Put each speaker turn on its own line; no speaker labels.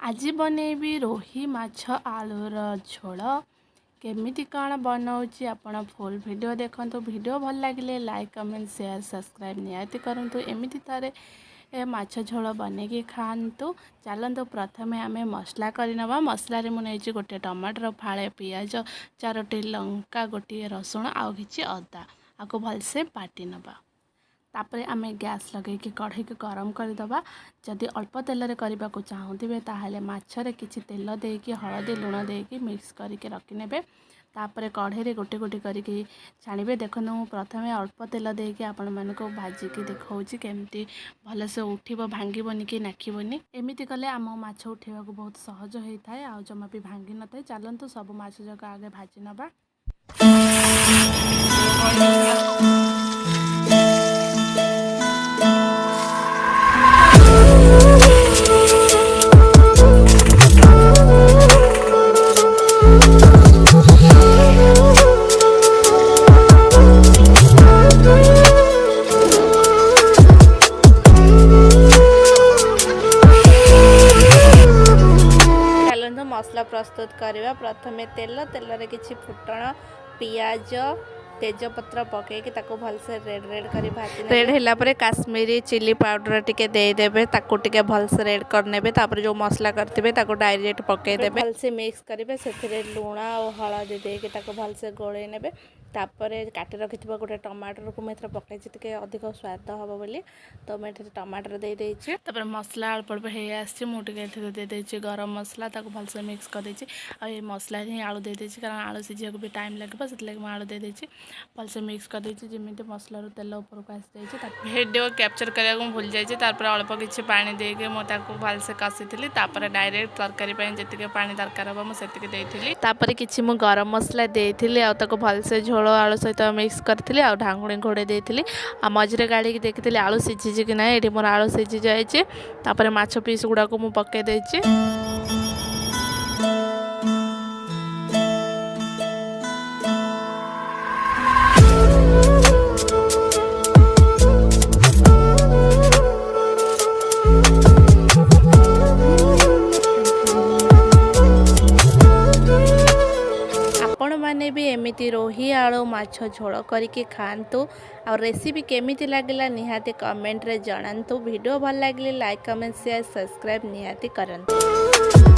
आज बनैबी रोही माछ आलूर झोल केमिति कण बनाऊँगी आपण फुल वीडियो देखंतु। वीडियो भल लगे लाइक कमेंट शेयर सब्सक्राइब निहाती करंतु। एमिति तारे माछ झोल बनैकी खातु। चलतु प्रथमे आमे मसला करनवा। मसलारे मुझे गोटे टमाटर फाड़े पियाज 4टी लंका गोटे रसुण आउ कि अदा आपको भलसे बाटी नवा। तापरे आमे गैस लगे कि कढ़ई के गरम करदबा। जदि अल्प तेल करने को चाहूबे ताहले माछरे किछि तेल देकी हलदी लुण देकी मिक्स करके रखिने। तापरे कढ़ई रे गोटे गोटे करके छाणिबे। देखो प्रथमे अल्प तेल देकी आपण मानको भाजिकी देखौछि केमती भलसे उठिबो, भांगिबोनी कि नाखिबोनी। एमिति कले आम माछ उठेबा को बहुत सहज होता है। आ जमा भी भांगी न थाए। चलंतु सब माछ जक आगे भाजी नबा। मसला प्रस्तुत करवा। प्रथमे तेल रे किछि फुटण पियाज तेजपत्र पकईकि ताको भलसे रेड रेड करी भाजी रेड होला परे काश्मीरी चिली पाउडर टिके दे देबे। ताको टिके भलसे रेड करनेबे। तापर जो मसला करथिबे ताको डायरेक्ट पकई देबे। भलसे मिक्स करिवे। सेथिरे लूण और हळदी देके ताको भलसे गोळेई नेबे। तापरे काटी रखिथिबा गोटे टमाटर को मैं पकईछि टिके अधिक स्वाद हबो बोली। तो मैं टमाटर दे देछि। तापर मसला अल्प अल्प हे आछि। मु टिके दे देछि गरम मसला। ताको भलसे मिक्स कर देछि। आ ये मसला ही आलू दे देछि कारण आलू सिझिया को भी टाइम लगबो। सेतले मैं आलू दे देछि। भलसे मिक्स कर देछि। जेमिति मसला रो तेल ऊपर को आसी जाइछि। तापर वीडियो कैप्चर करिया को भूल जाइछि। तापर अल्प किछि पानी देके मो ताको भलसे कसिथिली। तापर डायरेक्ट तरकारी पय जतिके पानी दरकार हबो मो सेतिके देइथिली। तापर किछि मु गरम मसला देइथिली। आ ताको भलसे झोल आलू सहित मिक्स करथिली। आ ढांगुणी घोड़े देइथिली। आ मझरे गाड़ी की देखिथिली आलू सिझिछि कि नै। एठी मोर आलू सिझि जाइछि। तापर माछ पीस गुडा को मु पके देइछि। मैंने भी एमिति रोही आलू माछ झोल करके खातु। और रेसिपी केमिति लागला निहाती कमेंट रे जणांतु। वीडियो भल लागले लाइक कमेंट शेयर सब्सक्राइब निहाती करंतु।